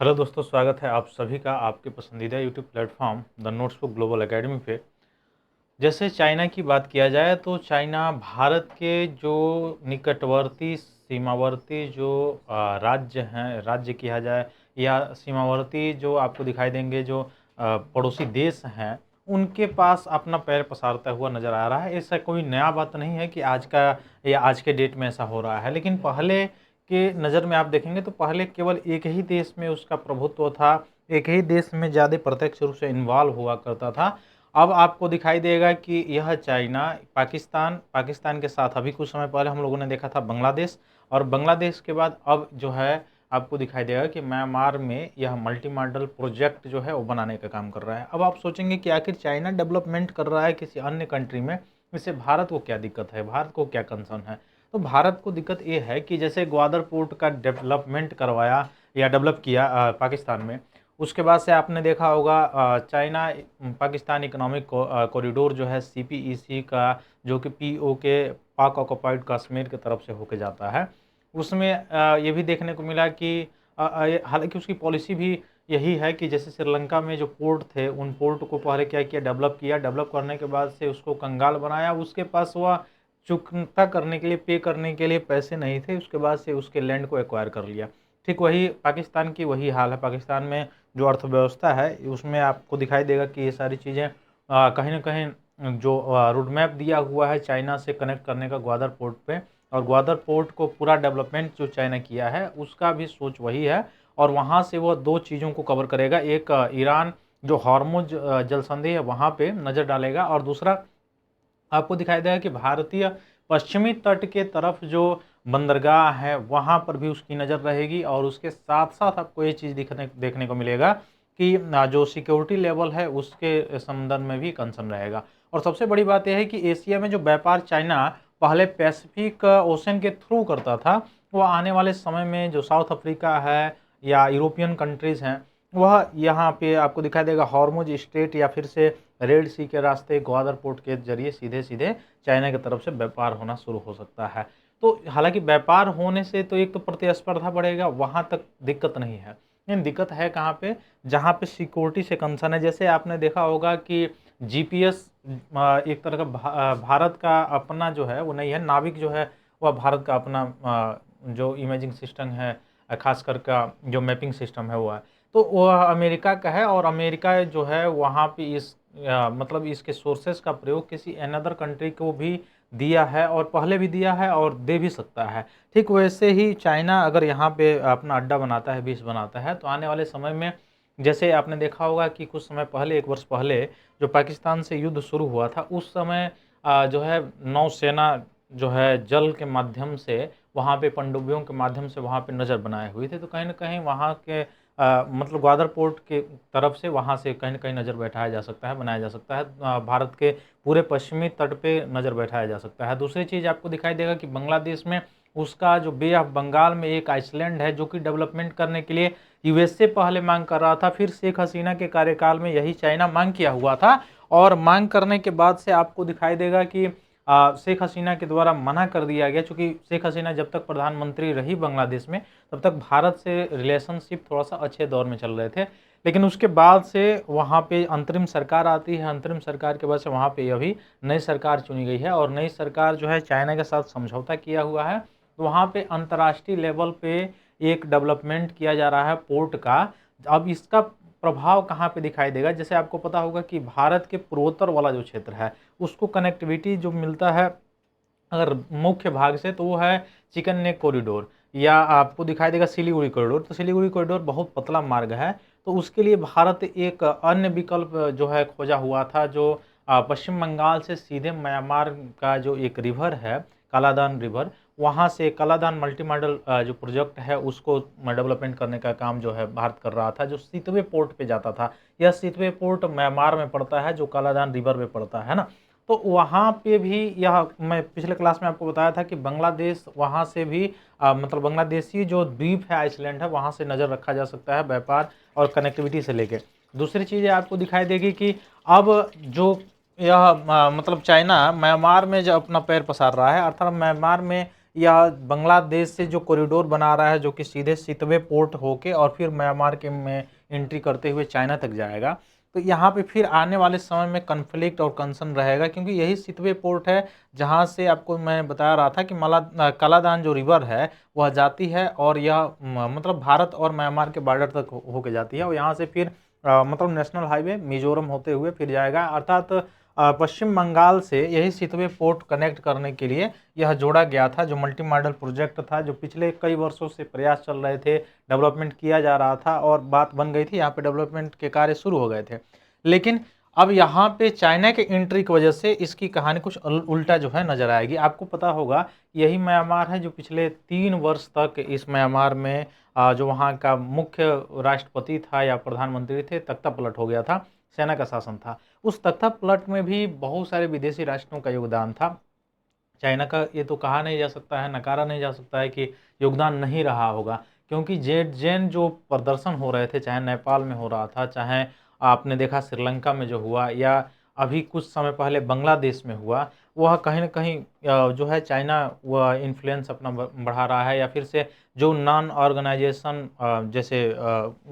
Hello दोस्तों, स्वागत है आप सभी का आपके पसंदीदा YouTube platform the notebook global academy पे। जैसे चाइना की बात किया जाए तो चाइना भारत के जो निकटवर्ती सीमावर्ती जो राज्य हैं, राज्य किया जाए या सीमावर्ती जो आपको दिखाई देंगे जो पड़ोसी देश हैं, उनके पास अपना पैर पसारता हुआ नज़र आ रहा है। ऐसा कोई नया बात नहीं है कि आज का या आज के डेट में ऐसा हो रहा है, लेकिन पहले के नज़र में आप देखेंगे तो पहले केवल एक ही देश में उसका प्रभुत्व था, एक ही देश में ज़्यादा प्रत्यक्ष रूप से इन्वॉल्व हुआ करता था। अब आपको दिखाई देगा कि यह चाइना, पाकिस्तान के साथ अभी कुछ समय पहले हम लोगों ने देखा था बांग्लादेश, और बांग्लादेश के बाद अब जो है आपको दिखाई देगा कि म्यांमार में यह मल्टी मॉडल प्रोजेक्ट जो है वो बनाने का काम कर रहा है। अब आप सोचेंगे कि आखिर चाइना डेवलपमेंट कर रहा है किसी अन्य कंट्री में, इससे भारत को क्या दिक्कत है, भारत को क्या कंसर्न है? तो भारत को दिक्कत ये है कि जैसे ग्वादर पोर्ट का डेवलपमेंट करवाया या डेवलप किया पाकिस्तान में, उसके बाद से आपने देखा होगा चाइना पाकिस्तान इकोनॉमिक कॉरिडोर जो है सीपीईसी का, जो कि पीओके, पाक ऑक्युपाइड कश्मीर की तरफ से होके जाता है, उसमें ये भी देखने को मिला कि हालांकि उसकी पॉलिसी भी यही है कि जैसे श्रीलंका में जो पोर्ट थे उन पोर्ट को पहले क्या किया, डेवलप किया, डेवलप करने के बाद से उसको कंगाल बनाया, उसके पास वह चुकता करने के लिए, पे करने के लिए पैसे नहीं थे, उसके बाद से उसके लैंड को एक्वायर कर लिया। ठीक वही पाकिस्तान की वही हाल है। पाकिस्तान में जो अर्थव्यवस्था है उसमें आपको दिखाई देगा कि ये सारी चीज़ें कहीं ना कहीं जो रोड मैप दिया हुआ है चाइना से कनेक्ट करने का ग्वादर पोर्ट पे, और ग्वादर पोर्ट को पूरा डेवलपमेंट जो चाइना किया है उसका भी सोच वही है, और वहाँ से वो दो चीज़ों को कवर करेगा। एक ईरान जो हॉर्मुज जल संधि है वहाँ पे नज़र डालेगा, और दूसरा आपको दिखाई देगा कि भारतीय पश्चिमी तट के तरफ जो बंदरगाह है वहाँ पर भी उसकी नज़र रहेगी, और उसके साथ साथ आपको ये चीज़ देखने को मिलेगा कि जो सिक्योरिटी लेवल है उसके संदर्भ में भी कंसर्न रहेगा। और सबसे बड़ी बात यह है कि एशिया में जो व्यापार चाइना पहले पैसिफिक ओशन के थ्रू करता था, वह आने वाले समय में जो साउथ अफ्रीका है या यूरोपियन कंट्रीज़ हैं, वह यहाँ पे आपको दिखाई देगा हॉर्मुज स्ट्रेट या फिर से रेड सी के रास्ते ग्वादर पोर्ट के जरिए सीधे सीधे चाइना की तरफ से व्यापार होना शुरू हो सकता है। तो हालांकि व्यापार होने से तो एक तो प्रतिस्पर्धा बढ़ेगा, वहाँ तक दिक्कत नहीं है, लेकिन दिक्कत है कहाँ पे, जहाँ पे सिक्योरिटी से कंसर्न है। जैसे आपने देखा होगा कि जीपीएस एक तरह का भारत का अपना जो है वो नहीं है, नाविक जो है वह भारत का अपना जो इमेजिंग सिस्टम है, खास कर का जो मैपिंग सिस्टम है वो है, तो वह अमेरिका का है, और अमेरिका जो है वहाँ पे इस मतलब इसके सोर्सेज का प्रयोग किसी अनदर कंट्री को भी दिया है, और पहले भी दिया है और दे भी सकता है। ठीक वैसे ही चाइना अगर यहाँ पे अपना अड्डा बनाता है, बेस बनाता है, तो आने वाले समय में जैसे आपने देखा होगा कि कुछ समय पहले, एक वर्ष पहले जो पाकिस्तान से युद्ध शुरू हुआ था, उस समय जो है नौसेना जो है जल के माध्यम से वहाँ पे पनडुब्बियों के माध्यम से वहाँ पे नज़र बनाए हुए थे, तो कहीं ना कहीं वहाँ के मतलब ग्वादर पोर्ट के तरफ से वहाँ से कहीं न कहीं नज़र बैठाया जा सकता है, बनाया जा सकता है। भारत के पूरे पश्चिमी तट पे नज़र बैठाया जा सकता है। दूसरी चीज़ आपको दिखाई देगा कि बांग्लादेश में उसका जो बे ऑफ बंगाल में एक आइसलैंड है, जो कि डेवलपमेंट करने के लिए यूएसए पहले मांग कर रहा था, फिर शेख हसीना के कार्यकाल में यही चाइना मांग किया हुआ था, और मांग करने के बाद से आपको दिखाई देगा कि शेख हसीना के द्वारा मना कर दिया गया, चूँकि शेख हसीना जब तक प्रधानमंत्री रही बांग्लादेश में, तब तक भारत से रिलेशनशिप थोड़ा-सा अच्छे दौर में चल रहे थे। लेकिन उसके बाद से वहाँ पे अंतरिम सरकार आती है, अंतरिम सरकार के बाद से वहाँ पे अभी नई सरकार चुनी गई है, और नई सरकार जो है चाइना के साथ समझौता किया हुआ है। तो वहाँ पे अंतर्राष्ट्रीय लेवल पे एक डेवलपमेंट किया जा रहा है पोर्ट का। अब इसका प्रभाव कहाँ पे दिखाई देगा? जैसे आपको पता होगा कि भारत के पूर्वोत्तर वाला जो क्षेत्र है, उसको कनेक्टिविटी जो मिलता है अगर मुख्य भाग से, तो वो है चिकन नेक कॉरिडोर, या आपको दिखाई देगा सिलीगुड़ी कॉरिडोर। तो सिलीगुड़ी कॉरिडोर बहुत पतला मार्ग है, तो उसके लिए भारत एक अन्य विकल्प जो है खोजा हुआ था, जो पश्चिम बंगाल से सीधे म्यांमार का जो एक रिवर है, कालादान रिवर, वहाँ से कालादान मल्टी मॉडल जो प्रोजेक्ट है उसको डेवलपमेंट करने का काम जो है भारत कर रहा था, जो सितवे पोर्ट पे जाता था। यह सितवे पोर्ट म्यांमार में पड़ता है, जो कालादान रिवर में पड़ता है ना। तो वहाँ पे भी यह मैं पिछले क्लास में आपको बताया था कि बांग्लादेश वहाँ से भी मतलब बांग्लादेशी जो द्वीप है, आइसलैंड है, वहाँ से नज़र रखा जा सकता है व्यापार और कनेक्टिविटी से लेके। दूसरी चीज़ आपको दिखाई देगी कि अब जो यह मतलब चाइना म्यांमार में जो अपना पैर पसार रहा है, अर्थात म्यांमार में या बांग्लादेश से जो कॉरिडोर बना रहा है जो कि सीधे सितवे पोर्ट होके और फिर म्यांमार के में एंट्री करते हुए चाइना तक जाएगा। तो यहाँ पे फिर आने वाले समय में कन्फ्लिक्ट और कंसर्न रहेगा, क्योंकि यही सितवे पोर्ट है जहाँ से आपको मैं बता रहा था कि कालादान जो रिवर है वह जाती है और यह मतलब भारत और म्यांमार के बॉर्डर तक होके जाती है और यहाँ से फिर मतलब नेशनल हाईवे मिजोरम होते हुए फिर जाएगा। अर्थात पश्चिम बंगाल से यही सितवे पोर्ट कनेक्ट करने के लिए यह जोड़ा गया था, जो मल्टी मॉडल प्रोजेक्ट था, जो पिछले कई वर्षों से प्रयास चल रहे थे, डेवलपमेंट किया जा रहा था और बात बन गई थी, यहाँ पे डेवलपमेंट के कार्य शुरू हो गए थे। लेकिन अब यहाँ पे चाइना के एंट्री की वजह से इसकी कहानी कुछ उल्टा जो है नजर आएगी। आपको पता होगा यही म्यांमार है जो पिछले 3 वर्ष तक इस म्यांमार में जो वहाँ का मुख्य राष्ट्रपति था या प्रधानमंत्री थे, तख्ता पलट हो गया था, सेना का शासन था। उस तख्ता पलट में भी बहुत सारे विदेशी राष्ट्रों का योगदान था। चाइना का ये तो कहा नहीं जा सकता है, नकारा नहीं जा सकता है कि योगदान नहीं रहा होगा, क्योंकि जेड जैन जो प्रदर्शन हो रहे थे, चाहे नेपाल में हो रहा था, चाहे आपने देखा श्रीलंका में जो हुआ, या अभी कुछ समय पहले बांग्लादेश में हुआ, वह कहीं न कहीं जो है चाइना वह इन्फ्लुएंस अपना बढ़ा रहा है, या फिर से जो नॉन ऑर्गेनाइजेशन जैसे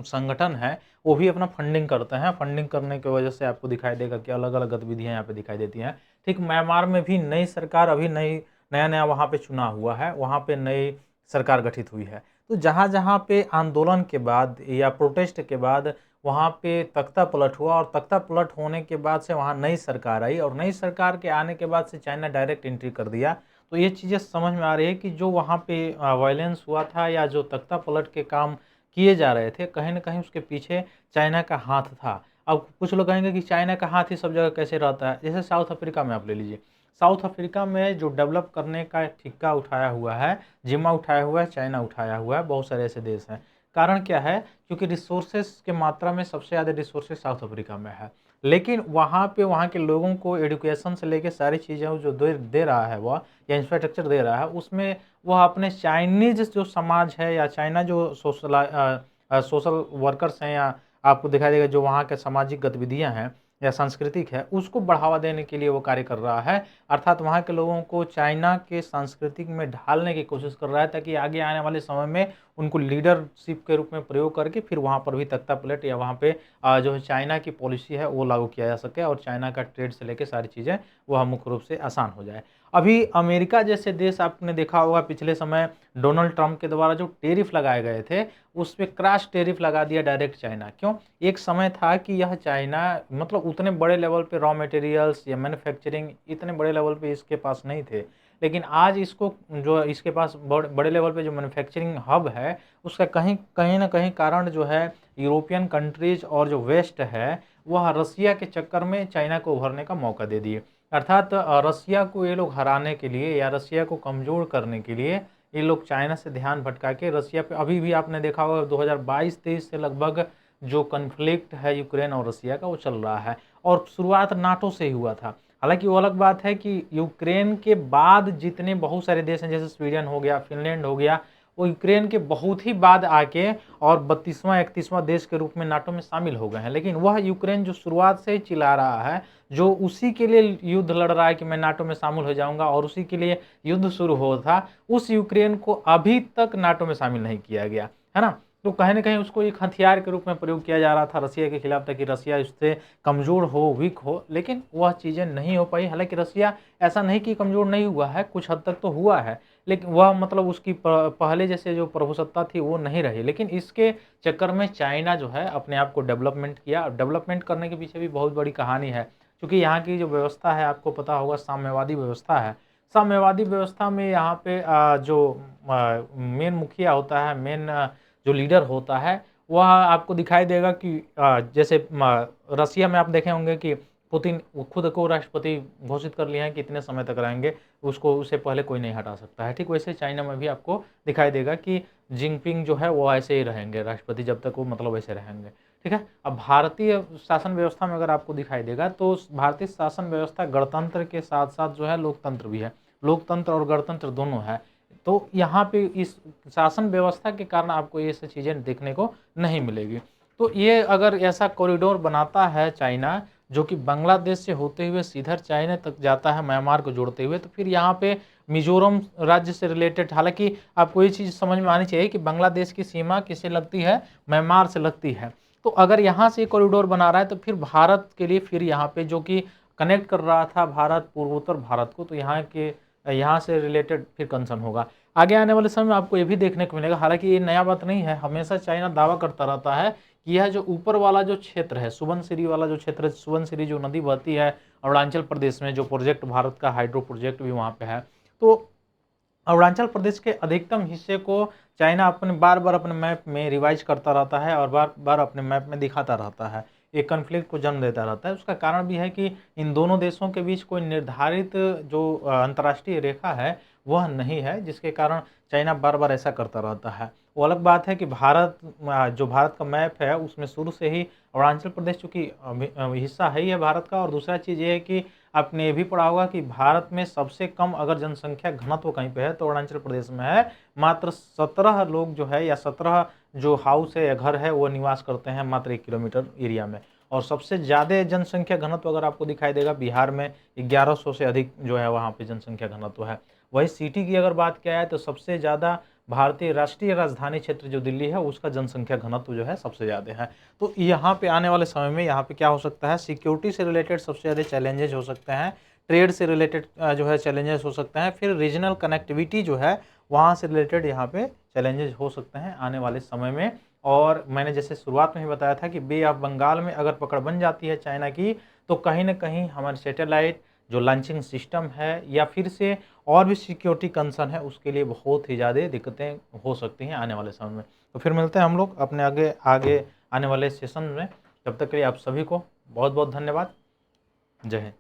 संगठन है वो भी अपना फंडिंग करते हैं। फंडिंग करने की वजह से आपको दिखाई देगा कि अलग-अलग गतिविधियाँ यहाँ पे दिखाई देती हैं। ठीक म्यांमार में भी नई सरकार अभी नया-नया वहाँ पे चुनाव हुआ है, वहाँ पे नई सरकार गठित हुई है। तो जहाँ-जहाँ पे आंदोलन के बाद या प्रोटेस्ट के बाद वहाँ पे तख्ता पलट हुआ और तख्ता पलट होने के बाद से वहाँ नई सरकार आई और नई सरकार के आने के बाद से चाइना डायरेक्ट एंट्री कर दिया। तो ये चीज़ें समझ में आ रही है कि जो वहाँ पे वायलेंस हुआ था या जो तख्ता पलट के काम किए जा रहे थे, कहीं न कहीं उसके पीछे चाइना का हाथ था। अब कुछ लोग कहेंगे कि चाइना का हाथ ही सब जगह कैसे रहता है? जैसे साउथ अफ्रीका में आप ले लीजिए। साउथ अफ्रीका में जो डेवलप करने का ठिक्का उठाया हुआ है, जिम्मा उठाया हुआ है, चाइना उठाया हुआ है, बहुत सारे ऐसे देश हैं। कारण क्या है? क्योंकि रिसोर्सेज़ की मात्रा में सबसे ज़्यादा रिसोर्सेज़ साउथ अफ्रीका में है। लेकिन वहाँ पे वहाँ के लोगों को एजुकेशन से लेके सारी चीज़ें वो जो दे दे रहा है वह, या इंफ्रास्ट्रक्चर दे रहा है, उसमें वह अपने चाइनीज़ जो समाज है या चाइना जो सोशल वर्कर्स हैं, या आपको दिखाई देगा जो वहाँ के सामाजिक गतिविधियाँ हैं या सांस्कृतिक है, उसको बढ़ावा देने के लिए वो कार्य कर रहा है। अर्थात वहाँ के लोगों को चाइना के सांस्कृतिक में ढालने की कोशिश कर रहा है, ताकि आगे आने वाले समय में उनको लीडरशिप के रूप में प्रयोग करके फिर वहाँ पर भी तख्ता पलट या वहाँ पे जो है चाइना की पॉलिसी है वो लागू किया जा सके और चाइना का ट्रेड से लेके सारी चीज़ें वह मुख्य रूप से आसान हो जाए। अभी अमेरिका जैसे देश आपने देखा होगा पिछले समय डोनाल्ड ट्रंप के द्वारा जो टैरिफ लगाए गए थे, उस पे क्रॉस टैरिफ लगा दिया डायरेक्ट चाइना। क्यों? एक समय था कि यह चाइना मतलब उतने बड़े लेवल पे रॉ मटेरियल्स या मैन्युफैक्चरिंग इतने बड़े लेवल पे इसके पास नहीं थे। लेकिन आज इसको जो इसके पास बड़े लेवल पे जो मैन्युफैक्चरिंग हब है, उसका कहीं कहीं न कहीं कारण जो है यूरोपियन कंट्रीज़ और जो वेस्ट है, वह रसिया के चक्कर में चाइना को उभरने का मौका दे दिए। अर्थात रसिया को ये लोग हराने के लिए या रसिया को कमज़ोर करने के लिए ये लोग चाइना से ध्यान भटका के रसिया पे अभी भी आपने देखा होगा 2022-23 से लगभग जो कॉन्फ्लिक्ट है यूक्रेन और रसिया का वो चल रहा है और शुरुआत नाटो से ही हुआ था। हालाँकि वो अलग बात है कि यूक्रेन के बाद जितने बहुत सारे देश हैं जैसे स्वीडन हो गया, फ़िनलैंड हो गया, वो यूक्रेन के बहुत ही बाद आके और 32वां 31वां देश के रूप में नाटो में शामिल हो गए हैं। लेकिन वह यूक्रेन जो शुरुआत से ही चिल्ला रहा है, जो उसी के लिए युद्ध लड़ रहा है कि मैं नाटो में शामिल हो जाऊँगा और उसी के लिए युद्ध शुरू हुआ था, उस यूक्रेन को अभी तक नाटो में शामिल नहीं किया गया, है ना? तो कहीं न कहीं उसको एक हथियार के रूप में प्रयोग किया जा रहा था रसिया के खिलाफ, ताकि रसिया इससे कमज़ोर हो, वीक हो, लेकिन वह चीज़ें नहीं हो पाई। हालाँकि रसिया ऐसा नहीं कि कमज़ोर नहीं हुआ है, कुछ हद तक तो हुआ है, लेकिन वह मतलब उसकी पहले जैसे जो प्रभुसत्ता थी वो नहीं रही। लेकिन इसके चक्कर में चाइना जो है अपने आप को डेवलपमेंट किया और डेवलपमेंट करने के पीछे भी बहुत बड़ी कहानी है। क्योंकि यहाँ की जो व्यवस्था है आपको पता होगा साम्यवादी व्यवस्था है। साम्यवादी व्यवस्था में यहाँ पे जो मेन मुखिया होता है, मेन जो लीडर होता है, वह आपको दिखाई देगा कि जैसे रसिया में आप देखे होंगे कि पुतिन वो खुद को राष्ट्रपति घोषित कर लिए हैं कि इतने समय तक रहेंगे, उससे पहले कोई नहीं हटा सकता है। ठीक वैसे चाइना में भी आपको दिखाई देगा कि जिनपिंग जो है वो ऐसे ही रहेंगे राष्ट्रपति, जब तक वो मतलब वैसे रहेंगे। ठीक है? अब भारतीय शासन व्यवस्था में अगर आपको दिखाई देगा तो भारतीय शासन व्यवस्था गणतंत्र के साथ-साथ जो है लोकतंत्र भी है। लोकतंत्र और गणतंत्र दोनों है। तो यहाँ पे इस शासन व्यवस्था के कारण आपको ये सब चीज़ें देखने को नहीं मिलेगी। तो ये अगर ऐसा कॉरिडोर बनाता है चाइना, जो कि बांग्लादेश से होते हुए सीधा चाइना तक जाता है, म्यांमार को जोड़ते हुए। तो फिर यहाँ पे मिजोरम राज्य से रिलेटेड, हालांकि आपको ये चीज़ समझ में आनी चाहिए कि बांग्लादेश की सीमा किससे लगती है, म्यांमार से लगती है। तो अगर यहाँ से कॉरिडोर बना रहा है तो फिर भारत के लिए फिर यहाँ पे जो कि कनेक्ट कर रहा था भारत, पूर्वोत्तर भारत को, तो यहाँ से रिलेटेड फिर कंसर्न होगा। आगे आने वाले समय में आपको ये भी देखने को मिलेगा, हालांकि ये नया बात नहीं है, हमेशा चाइना दावा करता रहता है कि यह जो ऊपर वाला जो क्षेत्र है, सुबनसिरी वाला जो क्षेत्र है, सुबनसिरी जो नदी बहती है अरुणाचल प्रदेश में, जो प्रोजेक्ट भारत का हाइड्रो प्रोजेक्ट भी वहाँ पे है, तो अरुणाचल प्रदेश के अधिकतम हिस्से को चाइना अपने बार बार अपने मैप में रिवाइज करता रहता है और बार बार अपने मैप में दिखाता रहता है, एक कन्फ्लिक्ट को जन्म देता रहता है। उसका कारण भी है कि इन दोनों देशों के बीच कोई निर्धारित जो अंतर्राष्ट्रीय रेखा है वह नहीं है, जिसके कारण चाइना बार बार ऐसा करता रहता है। वो अलग बात है कि जो भारत का मैप है उसमें शुरू से ही अरुणाचल प्रदेश चूँकि हिस्सा है ही है भारत का, और दूसरा चीज़ ये है कि आपने ये भी पढ़ा होगा कि भारत में सबसे कम अगर जनसंख्या घनत्व कहीं पे है तो अरुणाचल प्रदेश में है। मात्र 17 लोग जो है, या 17 जो हाउस है या घर है वो निवास करते हैं मात्र 1 किलोमीटर एरिया में। और सबसे ज़्यादा जनसंख्या घनत्व अगर आपको दिखाई देगा बिहार में, 1100 से अधिक जो है वहाँ पे जनसंख्या घनत्व है। वही सिटी की अगर बात किया है तो सबसे ज़्यादा भारतीय राष्ट्रीय राजधानी क्षेत्र जो दिल्ली है उसका जनसंख्या घनत्व जो है सबसे ज़्यादा है। तो यहाँ पे आने वाले समय में यहाँ पे क्या हो सकता है, सिक्योरिटी से रिलेटेड सबसे ज़्यादा चैलेंजेस हो सकते हैं, ट्रेड से रिलेटेड जो है चैलेंजेस हो सकते हैं, फिर रीजनल कनेक्टिविटी जो है वहाँ से रिलेटेड यहाँ पे चैलेंजेस हो सकते हैं आने वाले समय में। और मैंने जैसे शुरुआत में ही बताया था कि बे ऑफ बंगाल में अगर पकड़ बन जाती है चाइना की, तो कहीं ना कहीं हमारे सैटेलाइट जो लॉन्चिंग सिस्टम है या फिर से और भी सिक्योरिटी कंसर्न है उसके लिए बहुत ही ज़्यादा दिक्कतें हो सकती हैं आने वाले समय में। तो फिर मिलते हैं हम लोग अपने आगे आगे आने वाले सेशन में। तब तक के लिए आप सभी को बहुत बहुत धन्यवाद। जय हिंद।